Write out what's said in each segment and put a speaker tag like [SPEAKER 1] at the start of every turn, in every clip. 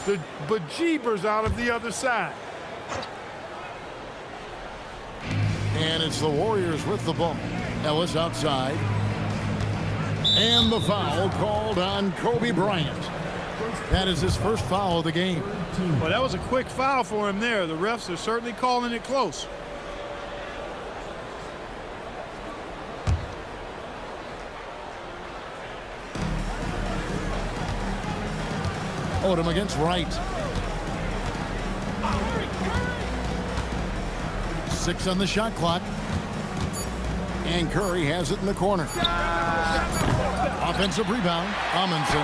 [SPEAKER 1] the bejeebers out of the other side.
[SPEAKER 2] And it's the Warriors with the ball. Ellis outside. And the foul called on Kobe Bryant. That is his first foul of the game.
[SPEAKER 1] Well, that was a quick foul for him there. The refs are certainly calling it close.
[SPEAKER 2] Odom against Wright. 6 on the shot clock. And Curry has it in the corner. Offensive rebound, Amundsen.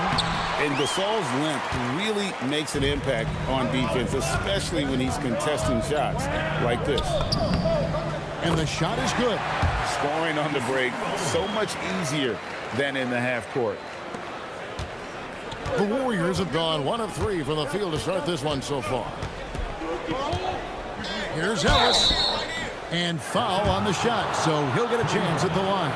[SPEAKER 3] And Gasol's length really makes an impact on defense, especially when he's contesting shots like this.
[SPEAKER 2] And the shot is good.
[SPEAKER 3] Scoring on the break, so much easier than in the half court.
[SPEAKER 2] The Warriors have gone 1 of 3 from the field to start this one so far. Here's Ellis. And foul on the shot, so he'll get a chance at the line.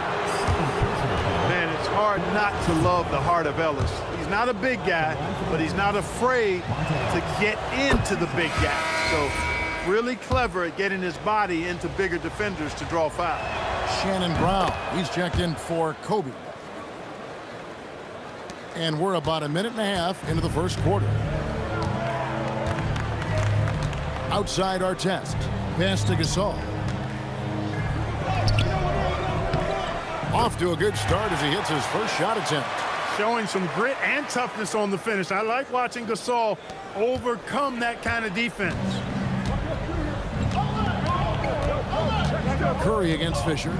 [SPEAKER 1] Man, it's hard not to love the heart of Ellis. He's not a big guy, but he's not afraid to get into the big guy. So really clever at getting his body into bigger defenders to draw foul.
[SPEAKER 2] Shannon Brown, he's checked in for Kobe. And we're about a minute and a half into the first quarter. Outside our test. Pass to Gasol. Off to a good start as he hits his first shot attempt.
[SPEAKER 1] Showing some grit and toughness on the finish. I like watching Gasol overcome that kind of defense.
[SPEAKER 2] Curry against Fisher.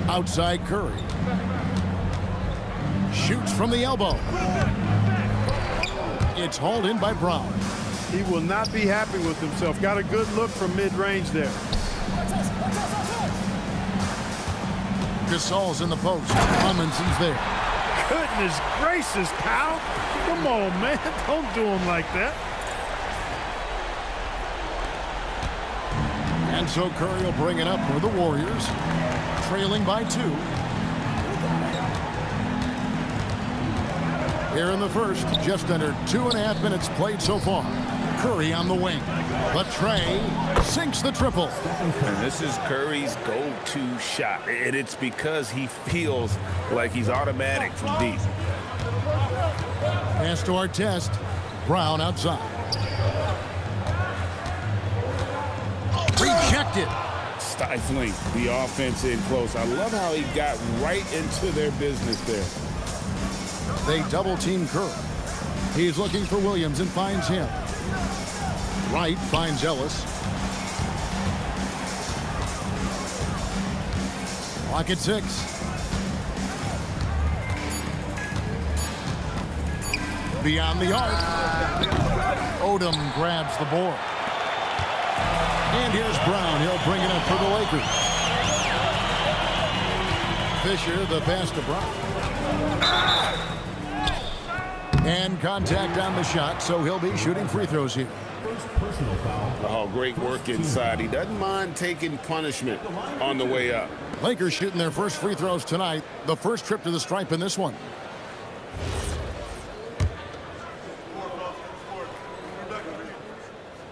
[SPEAKER 2] Outside Curry. Shoots from the elbow. It's hauled in by Brown.
[SPEAKER 1] He will not be happy with himself. Got a good look from mid-range there.
[SPEAKER 2] Gasol's in the post. Amundsen's there.
[SPEAKER 1] Goodness gracious, pal. Come on, man. Don't do him like that.
[SPEAKER 2] And so Curry will bring it up for the Warriors. Trailing by 2. Here in the first, just under 2.5 minutes played so far. Curry on the wing. But Trey sinks the triple.
[SPEAKER 3] And this is Curry's go-to shot. And it's because he feels like he's automatic from deep.
[SPEAKER 2] Pass to our test. Brown outside. Rejected.
[SPEAKER 3] Stifling the offense in close. I love how he got right into their business there.
[SPEAKER 2] They double team Curry. He's looking for Williams and finds him. Wright finds Ellis. Clock at 6. Beyond the arc. Odom grabs the board. And here's Brown. He'll bring it up for the Lakers. Fisher, the pass to Brown. And contact on the shot, so he'll be shooting free throws here.
[SPEAKER 3] Oh, great work inside. He doesn't mind taking punishment on the way up.
[SPEAKER 2] Lakers shooting their first free throws tonight. The first trip to the stripe in this one.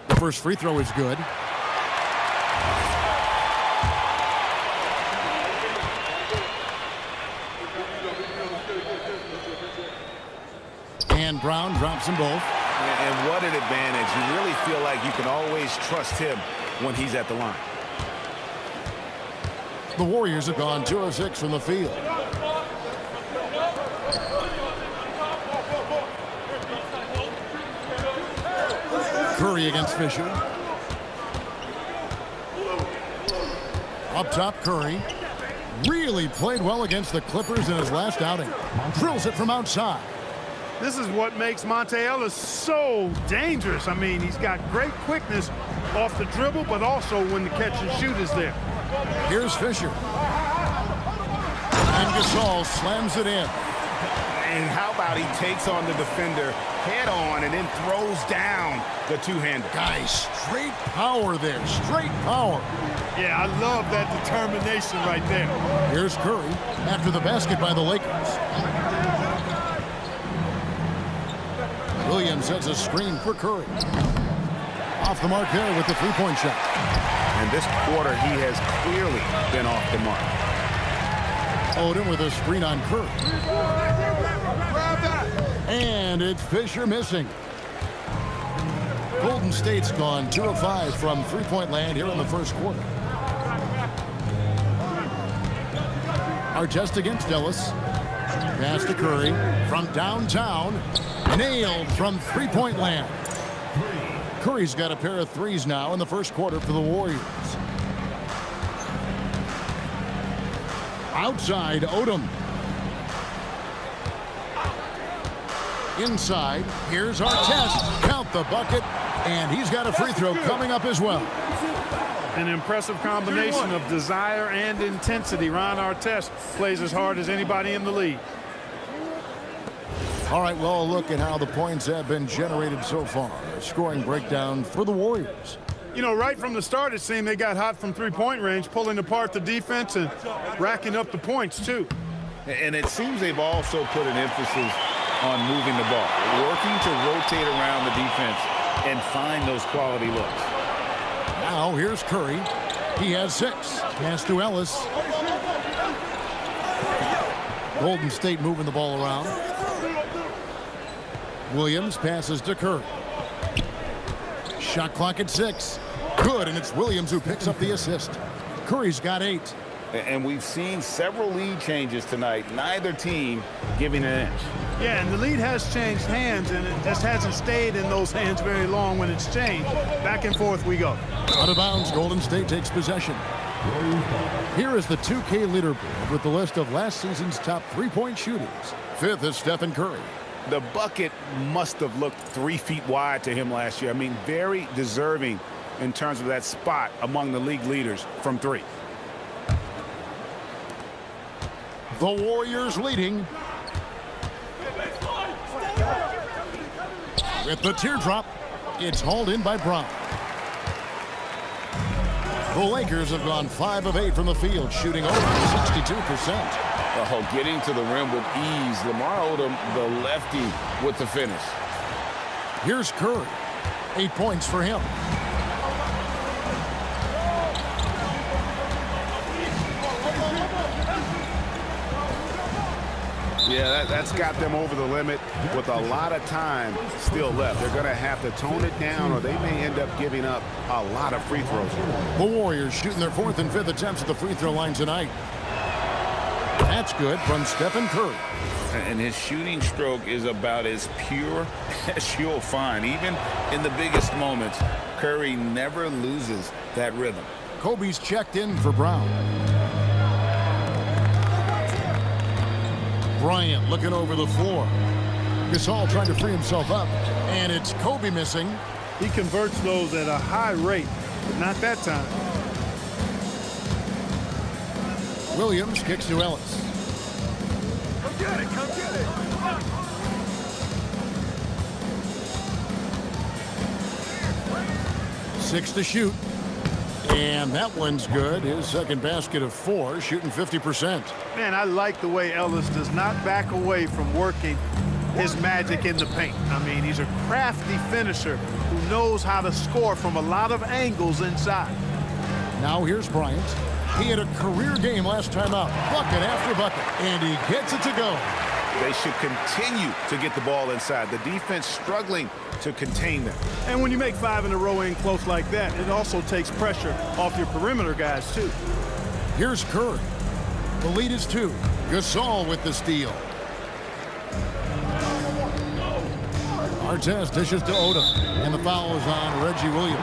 [SPEAKER 2] The first free throw is good. And Brown drops them both.
[SPEAKER 3] And what an advantage. You really feel like you can always trust him when he's at the line.
[SPEAKER 2] The Warriors have gone 2 of 6 from the field. Curry against Fisher. Up top, Curry. Really played well against the Clippers in his last outing. Drills it from outside.
[SPEAKER 1] This is what makes Monte Ellis so dangerous. I mean, he's got great quickness off the dribble, but also when the catch and shoot is there.
[SPEAKER 2] Here's Fisher. And Gasol slams it in.
[SPEAKER 3] And how about he takes on the defender head on and then throws down the two-hander.
[SPEAKER 2] Guys, straight power there. Straight power.
[SPEAKER 1] Yeah, I love that determination right there.
[SPEAKER 2] Here's Curry after the basket by the Lakers. Williams sets a screen for Curry. Off the mark there with the three-point shot.
[SPEAKER 3] And this quarter, he has clearly been off the mark.
[SPEAKER 2] Odom with a screen on Curry. And it's Fisher missing. Golden State's gone 2 of 5 from three-point land here in the first quarter. Artest against Ellis. Pass to Curry from downtown. Nailed from three-point land. Curry's got a pair of threes now in the first quarter for the Warriors. Outside, Odom. Inside, here's Artest. Count the bucket, and he's got a free throw coming up as well.
[SPEAKER 1] An impressive combination of desire and intensity. Ron Artest plays as hard as anybody in the league.
[SPEAKER 2] All right, well, a look at how the points have been generated so far. A scoring breakdown for the Warriors.
[SPEAKER 1] You know, right from the start, it seemed they got hot from three-point range, pulling apart the defense and racking up the points, too.
[SPEAKER 3] And it seems they've also put an emphasis on moving the ball, working to rotate around the defense and find those quality looks.
[SPEAKER 2] Now here's Curry. He has 6. Pass to Ellis. Golden State moving the ball around. Williams passes to Curry. Shot clock at 6. Good, and it's Williams who picks up the assist. Curry's got 8.
[SPEAKER 3] And we've seen several lead changes tonight, neither team giving an inch.
[SPEAKER 1] Yeah, and the lead has changed hands, and it just hasn't stayed in those hands very long when it's changed. Back and forth we go.
[SPEAKER 2] Out of bounds, Golden State takes possession. Here is the 2K leaderboard with the list of last season's top three-point shooters. 5th is Stephen Curry.
[SPEAKER 3] The bucket must have looked 3 feet wide to him last year. I mean, very deserving in terms of that spot among the league leaders from 3.
[SPEAKER 2] The Warriors leading. With the teardrop, it's hauled in by Brown. The Lakers have gone 5 of 8 from the field, shooting over 62%.
[SPEAKER 3] Oh, getting to the rim with ease. Lamar Odom, the lefty, with the finish.
[SPEAKER 2] Here's Curry. 8 points for him.
[SPEAKER 3] Yeah, that's got them over the limit with a lot of time still left. They're going to have to tone it down, or they may end up giving up a lot of free throws.
[SPEAKER 2] The Warriors shooting their 4th and 5th attempts at the free throw line tonight. That's good from Stephen Curry.
[SPEAKER 3] And his shooting stroke is about as pure as you'll find. Even in the biggest moments, Curry never loses that rhythm.
[SPEAKER 2] Kobe's checked in for Brown. Bryant looking over the floor. Gasol trying to free himself up. And it's Kobe missing.
[SPEAKER 1] He converts those at a high rate, but not that time.
[SPEAKER 2] Williams kicks to Ellis.
[SPEAKER 1] Come get it, come get it.
[SPEAKER 2] 6 to shoot. And that one's good. His second basket of 4, shooting 50%.
[SPEAKER 1] Man, I like the way Ellis does not back away from working his magic in the paint. I mean, he's a crafty finisher who knows how to score from a lot of angles inside.
[SPEAKER 2] Now here's Bryant. He had a career game last time out. Bucket after bucket. And he gets it to go.
[SPEAKER 3] They should continue to get the ball inside. The defense struggling to contain them.
[SPEAKER 1] And when you make 5 in a row in close like that, it also takes pressure off your perimeter guys, too.
[SPEAKER 2] Here's Curry. The lead is 2. Gasol with the steal. Artest dishes to Odom. And the foul is on Reggie Williams.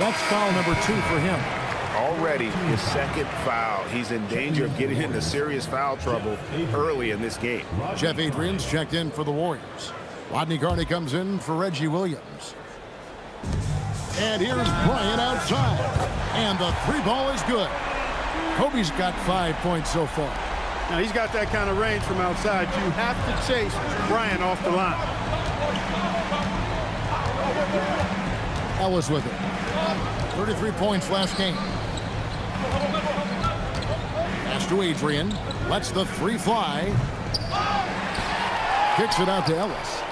[SPEAKER 2] That's foul number 2 for him.
[SPEAKER 3] Already his second foul. He's in danger of getting into serious foul trouble early in this game.
[SPEAKER 2] Jeff Adrian's checked in for the Warriors. Rodney Carney comes in for Reggie Williams. And here's Bryant outside. And the 3-ball is good. Kobe's got 5 points so far.
[SPEAKER 1] Now, he's got that kind of range from outside. You have to chase Bryant off the line.
[SPEAKER 2] Ellis with it. 33 points last game. Pass to Adrian. Lets the 3 fly. Kicks it out to Ellis.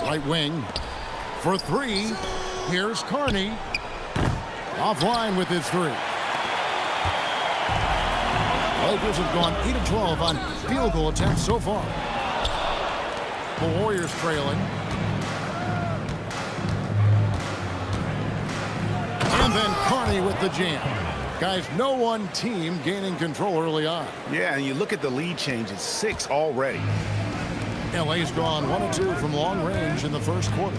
[SPEAKER 2] Right wing for three. Here's Carney. Offline with his three. Lakers have gone 8 of 12 on field goal attempts so far. The Warriors trailing. And then Carney with the jam. Guys, no one team gaining control early on.
[SPEAKER 3] Yeah, and you look at the lead changes, 6 already.
[SPEAKER 2] LA's gone 1 of 2 from long range in the first quarter.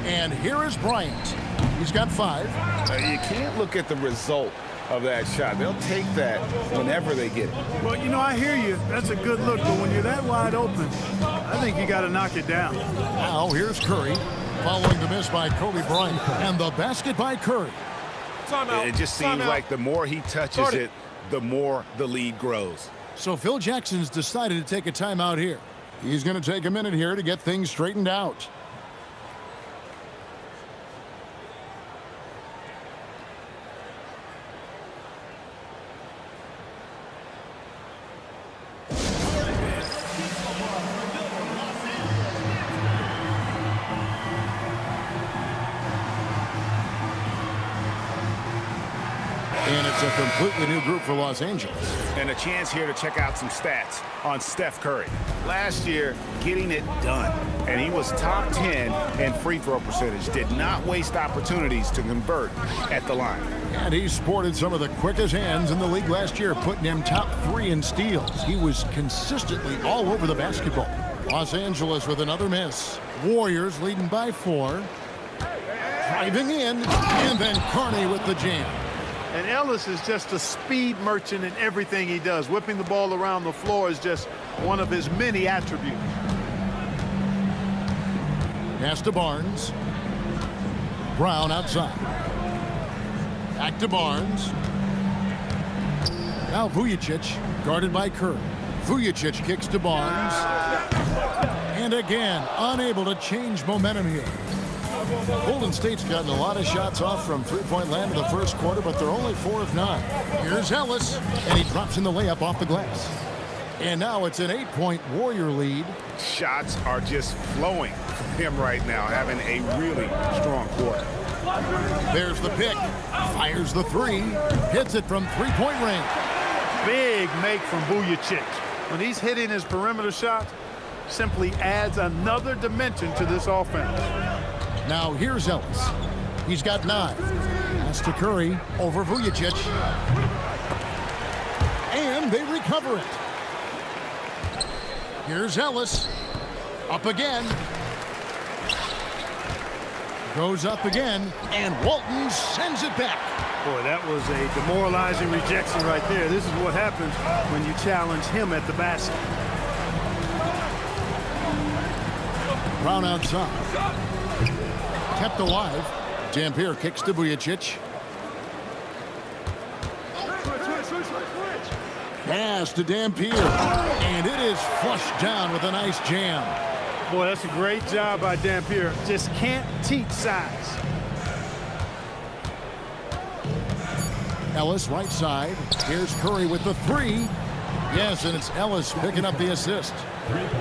[SPEAKER 2] And here is Bryant. He's got 5.
[SPEAKER 3] You can't look at the result of that shot. They'll take that whenever they get it.
[SPEAKER 1] Well, you know, I hear you. That's a good look, but when you're that wide open, I think you got to knock it down.
[SPEAKER 2] Now here's Curry, following the miss by Kobe Bryant, and the basket by Curry.
[SPEAKER 3] It just seems like the more he touches it, the more the lead grows.
[SPEAKER 2] So Phil Jackson's decided to take a timeout here. He's going to take a minute here to get things straightened out. And it's a completely new group for Los Angeles.
[SPEAKER 3] And a chance here to check out some stats on Steph Curry. Last year, getting it done. And he was top 10 in free throw percentage. Did not waste opportunities to convert at the line.
[SPEAKER 2] And he sported some of the quickest hands in the league last year, putting him top 3 in steals. He was consistently all over the basketball. Los Angeles with another miss. Warriors leading by 4. Driving in, and then Carney with the jam.
[SPEAKER 1] And Ellis is just a speed merchant in everything he does. Whipping the ball around the floor is just one of his many attributes.
[SPEAKER 2] Pass to Barnes. Brown outside. Back to Barnes. Now Vujacic, guarded by Curry. Vujacic kicks to Barnes. And again, unable to change momentum here. Golden State's gotten a lot of shots off from three-point land in the first quarter, but they're only 4 of 9. Here's Ellis, and he drops in the layup off the glass. And now it's an 8-point Warrior lead.
[SPEAKER 3] Shots are just flowing from him right now, having a really strong quarter.
[SPEAKER 2] There's the pick. Fires the 3. Hits it from three-point range.
[SPEAKER 1] Big make from Vujacic. When he's hitting his perimeter shots, simply adds another dimension to this offense.
[SPEAKER 2] Now here's Ellis. He's got 9. Pass to Curry over Vujacic. And they recover it. Here's Ellis. Up again. Goes up again. And Walton sends it back.
[SPEAKER 1] Boy, that was a demoralizing rejection right there. This is what happens when you challenge him at the basket.
[SPEAKER 2] Brown outside. Kept alive. Dampier kicks to Vujacic. Pass to Dampier. And it is flushed down with a nice jam.
[SPEAKER 1] Boy, that's a great job by Dampier. Just can't teach size.
[SPEAKER 2] Ellis right side. Here's Curry with the 3. Yes, and it's Ellis picking up the assist.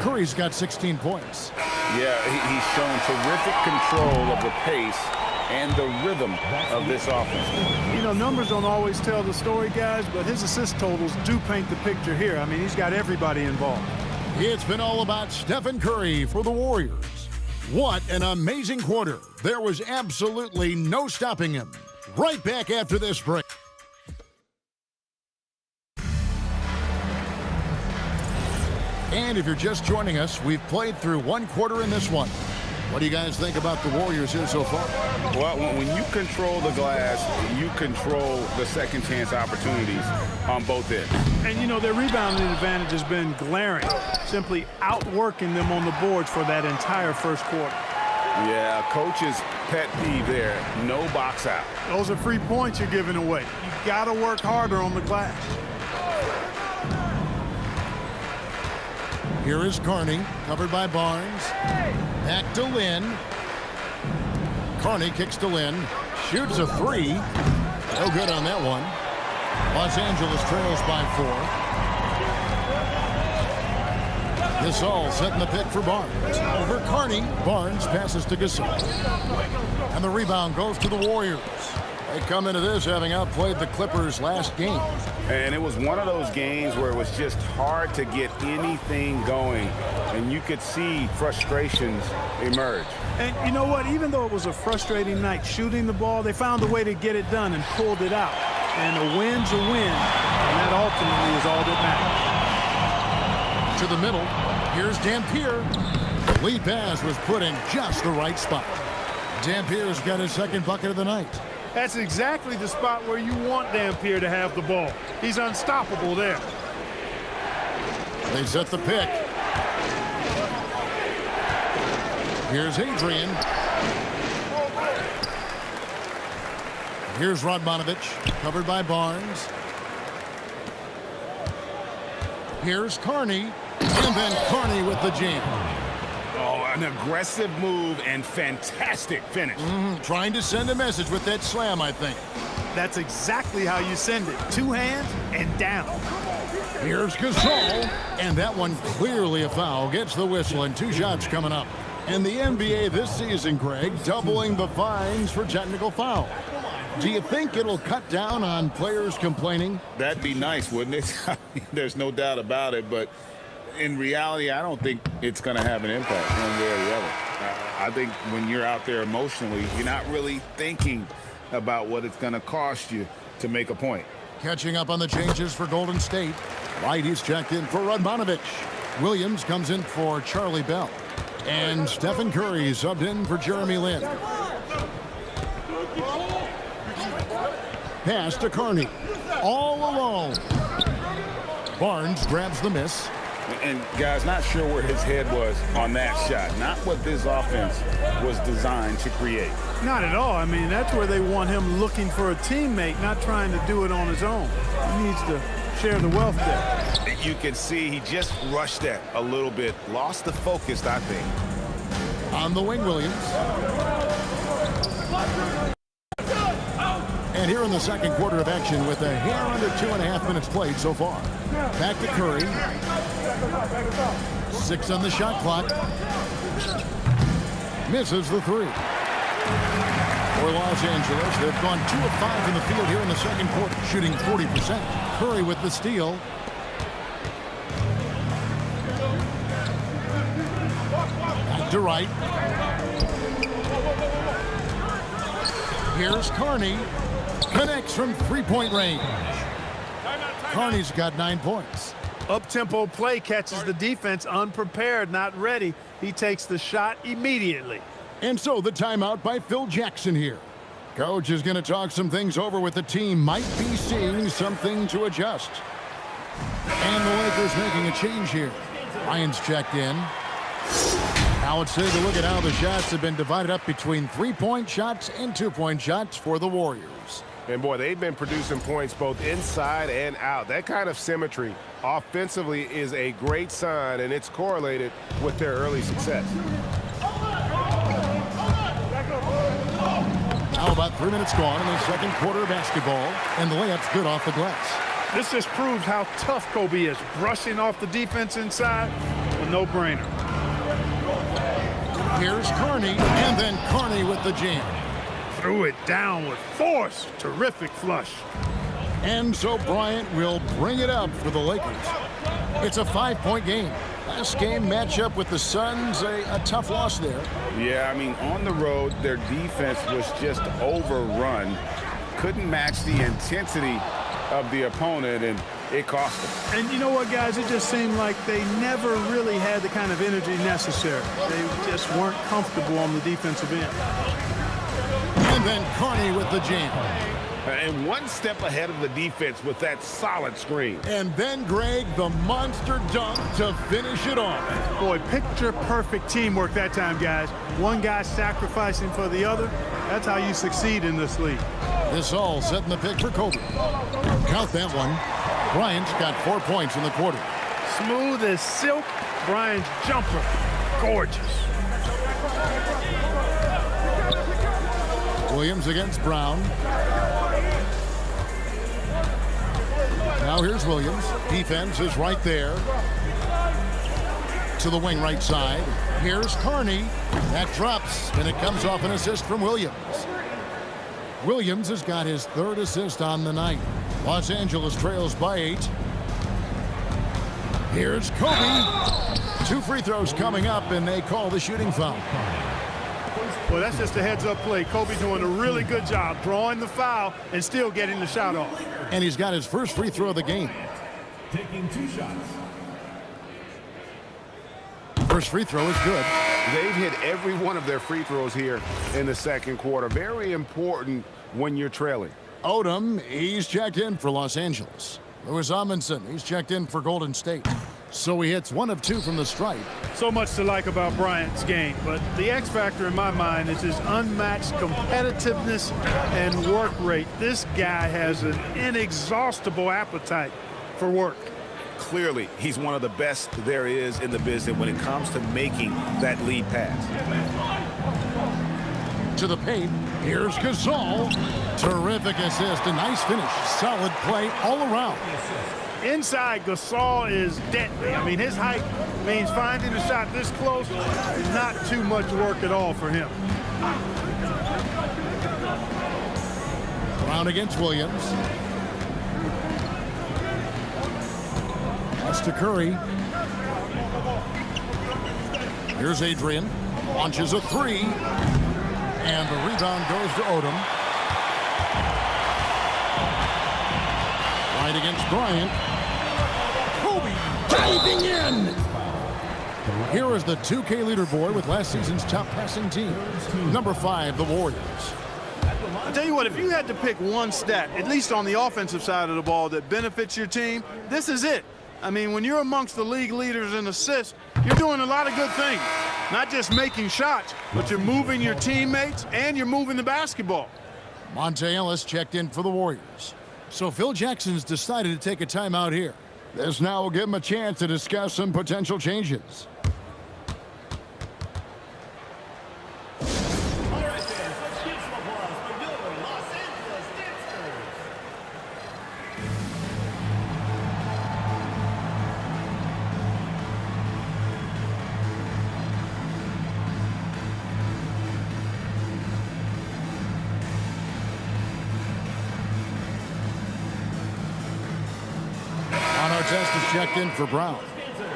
[SPEAKER 2] Curry's got 16 points.
[SPEAKER 3] Yeah, he's shown terrific control of the pace and the rhythm of this offense.
[SPEAKER 1] You know, numbers don't always tell the story, guys, but his assist totals do paint the picture here. I mean, he's got everybody involved.
[SPEAKER 2] It's been all about Stephen Curry for the Warriors. What an amazing quarter. There was absolutely no stopping him. Right back after this break. And if you're just joining us, we've played through 1 quarter in this one. What do you guys think about the Warriors here so far?
[SPEAKER 3] Well, when you control the glass, you control the second chance opportunities on both ends.
[SPEAKER 1] And, you know, their rebounding advantage has been glaring, simply outworking them on the boards for that entire first quarter.
[SPEAKER 3] Yeah, coach's pet peeve there, no box out.
[SPEAKER 1] Those are free points you're giving away. You got to work harder on the glass.
[SPEAKER 2] Here is Carney, covered by Barnes. Back to Lynn. Carney kicks to Lynn. Shoots a 3. No good on that one. Los Angeles trails by 4. Gasol setting the pick for Barnes. Over Carney. Barnes passes to Gasol. And the rebound goes to the Warriors. They come into this having outplayed the Clippers last game.
[SPEAKER 3] And it was one of those games where it was just hard to get anything going. And you could see frustrations emerge.
[SPEAKER 1] And you know what? Even though it was a frustrating night shooting the ball, they found a way to get it done and pulled it out. And a win's a win, and that ultimately is all that matters.
[SPEAKER 2] To the middle. Here's Dampier. The lead pass was put in just the right spot. Dampier's got his second bucket of the night.
[SPEAKER 1] That's exactly the spot where you want Dampier to have the ball. He's unstoppable there.
[SPEAKER 2] They set the pick. Here's Adrian. Here's Radmanovich, covered by Barnes. Here's Carney, and then Carney with the jam.
[SPEAKER 3] Oh, an aggressive move and fantastic finish.
[SPEAKER 2] Trying to send a message with that slam, I think.
[SPEAKER 1] That's exactly how you send it. Two hands and down.
[SPEAKER 2] Here's Gasol, and that one clearly a foul. Gets the whistle, and 2 shots coming up. And the NBA this season, Greg, doubling the fines for technical foul. Do you think it'll cut down on players complaining?
[SPEAKER 3] That'd be nice, wouldn't it? There's no doubt about it, but in reality, I don't think it's going to have an impact one way or the other. I think when you're out there emotionally, you're not really thinking about what it's going to cost you to make a point.
[SPEAKER 2] Catching up on the changes for Golden State. White is checked in for Radmanovich. Williams comes in for Charlie Bell. And Stephen Curry subbed in for Jeremy Lin. Pass to Carney. All alone. Barnes grabs the miss.
[SPEAKER 3] And guys, not sure where his head was on that shot. Not what this offense was designed to create.
[SPEAKER 1] Not at all. I mean, that's where they want him looking for a teammate, not trying to do it on his own. He needs to share the wealth there.
[SPEAKER 3] You can see he just rushed that a little bit. Lost the focus, I think.
[SPEAKER 2] On the wing, Williams. And here in the second quarter of action with a hair under 2.5 minutes played so far. Back to Curry. 6 on the shot clock. Misses the 3. For Los Angeles, they've gone 2 of 5 in the field here in the second quarter, shooting 40%. Curry with the steal. Back to Wright. Here's Carney. Connects from 3-point range. Carney's got 9 points.
[SPEAKER 1] Up-tempo play catches the defense unprepared, not ready. He takes the shot immediately.
[SPEAKER 2] And so the timeout by Phil Jackson here. Coach is going to talk some things over with the team. Might be seeing something to adjust. And the Lakers making a change here. Ryan's checked in. Now let's take a look at how the shots have been divided up between 3-point shots and 2-point shots for the Warriors.
[SPEAKER 4] And boy, they've been producing points both inside and out. That kind of symmetry offensively is a great sign, and it's correlated with their early success.
[SPEAKER 2] Now about 3 minutes gone in the second quarter of basketball, and the layup's good off the glass.
[SPEAKER 1] This just proves how tough Kobe is. Brushing off the defense inside, a no-brainer.
[SPEAKER 2] Here's Carney, and then Carney with the jam.
[SPEAKER 1] Threw it down with force. Terrific flush.
[SPEAKER 2] And so Bryant will bring it up for the Lakers. It's a 5-point game. Last game matchup with the Suns, a tough loss there.
[SPEAKER 3] Yeah, I mean, on the road, their defense was just overrun. Couldn't match the intensity of the opponent, and it cost them.
[SPEAKER 1] And you know what, guys? It just seemed like they never really had the kind of energy necessary. They just weren't comfortable on the defensive end.
[SPEAKER 2] And then Carney with the jam.
[SPEAKER 3] And one step ahead of the defense with that solid screen.
[SPEAKER 2] And then, Greg, the monster dunk to finish it off.
[SPEAKER 1] Boy, picture-perfect teamwork that time, guys. One guy sacrificing for the other. That's how you succeed in this league.
[SPEAKER 2] This all setting the pick for Kobe. Count that one. Bryant's got 4 points in the quarter.
[SPEAKER 1] Smooth as silk. Bryant's jumper. Gorgeous.
[SPEAKER 2] Williams against Brown. Now here's Williams. Defense is right there. to the wing right side. Here's Carney. That drops, and it comes off an assist from Williams. Williams has got his third assist on the night. Los Angeles trails by 8. Here's Kobe. 2 free throws coming up, and they call the shooting foul.
[SPEAKER 1] Well, that's just a heads-up play. Kobe doing a really good job drawing the foul and still getting the shot off.
[SPEAKER 2] And he's got his first free throw of the game.
[SPEAKER 5] Taking 2 shots.
[SPEAKER 2] First free throw is good.
[SPEAKER 4] They've hit every one of their free throws here in the second quarter. Very important when you're trailing.
[SPEAKER 2] Odom, he's checked in for Los Angeles. Louis Amundsen, he's checked in for Golden State. So he hits 1 of 2 from the stripe.
[SPEAKER 1] So much to like about Bryant's game, but the X factor in my mind is his unmatched competitiveness and work rate. This guy has an inexhaustible appetite for work.
[SPEAKER 3] Clearly, he's one of the best there is in the business when it comes to making that lead pass.
[SPEAKER 2] To the paint, here's Gasol. Terrific assist, a nice finish. Solid play all around.
[SPEAKER 1] Inside, Gasol is deadly. I mean, his height means finding a shot this close is not too much work at all for him.
[SPEAKER 2] Brown against Williams. Pass to Curry. Here's Adrian. Launches a 3. And the rebound goes to Odom. Right against Bryant. Kobe diving in. Here is the 2K leaderboard with last season's top passing team. Number 5, the Warriors.
[SPEAKER 1] I'll tell you what, if you had to pick one stat, at least on the offensive side of the ball, that benefits your team, this is it. I mean, when you're amongst the league leaders in assists, you're doing a lot of good things. Not just making shots, but you're moving your teammates and you're moving the basketball.
[SPEAKER 2] Monte Ellis checked in for the Warriors. So Phil Jackson's decided to take a timeout here. This now will give him a chance to discuss some potential changes. Test is checked in for Brown.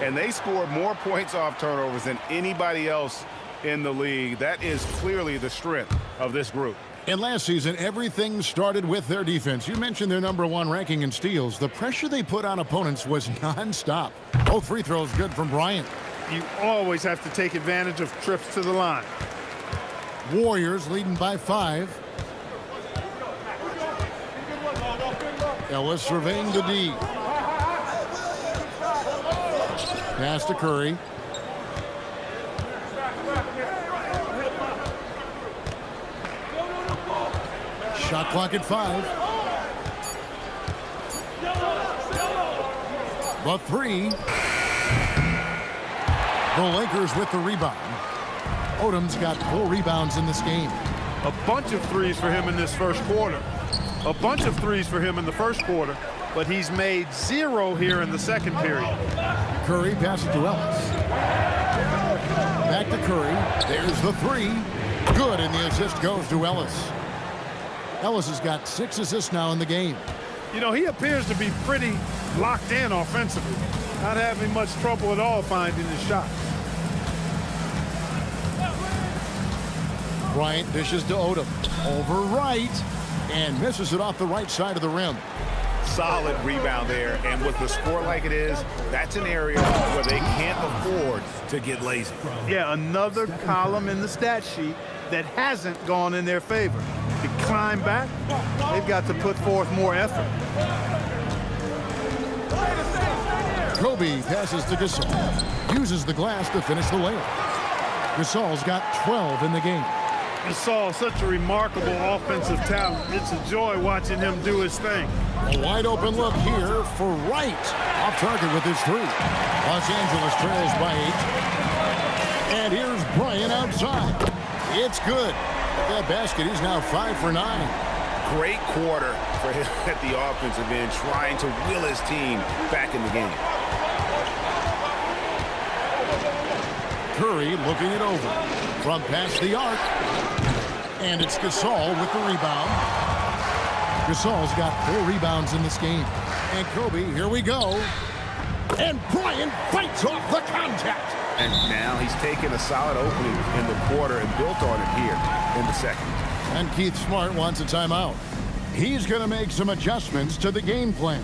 [SPEAKER 3] And they scored more points off turnovers than anybody else in the league. That is clearly the strength of this group.
[SPEAKER 2] And last season, everything started with their defense. You mentioned their #1 ranking in steals. The pressure they put on opponents was nonstop. Both free throws good from Bryant.
[SPEAKER 1] You always have to take advantage of trips to the line.
[SPEAKER 2] Warriors leading by 5. Ellis surveying the D. Pass to Curry. Shot clock at 5. The 3. The Lakers with the rebound. Odom's got 4 rebounds in this game.
[SPEAKER 1] A bunch of threes for him in this first quarter. A bunch of threes for him in the first quarter, but he's made 0 here in the second period.
[SPEAKER 2] Curry passes to Ellis. Back to Curry. There's the 3. Good, and the assist goes to Ellis. Ellis has got 6 assists now in the game.
[SPEAKER 1] You know, he appears to be pretty locked in offensively. Not having much trouble at all finding his shot.
[SPEAKER 2] Bryant dishes to Odom. Over right. And misses it off the right side of the rim.
[SPEAKER 3] Solid rebound there, and with the score like it is, that's an area where they can't afford to get lazy.
[SPEAKER 1] Yeah, another column in the stat sheet that hasn't gone in their favor. To climb back, they've got to put forth more effort.
[SPEAKER 2] Kobe passes to Gasol. Uses the glass to finish the layup. Gasol's got 12 in the game.
[SPEAKER 1] Gasol, such a remarkable offensive talent. It's a joy watching him do his thing.
[SPEAKER 2] A wide open look here for Wright. Off target with his 3. Los Angeles trails by 8. And here's Bryant outside. It's good. At that basket, he's now 5 for 9.
[SPEAKER 3] Great quarter for him at the offensive end, trying to will his team back in the game.
[SPEAKER 2] Curry looking it over. From past the arc. And it's Gasol with the rebound. Gasol's got 4 rebounds in this game. And Kobe, here we go. And Bryant fights off the contact.
[SPEAKER 3] And now he's taken a solid opening in the quarter and built on it here in the second.
[SPEAKER 2] And Keith Smart wants a timeout. He's going to make some adjustments to the game plan.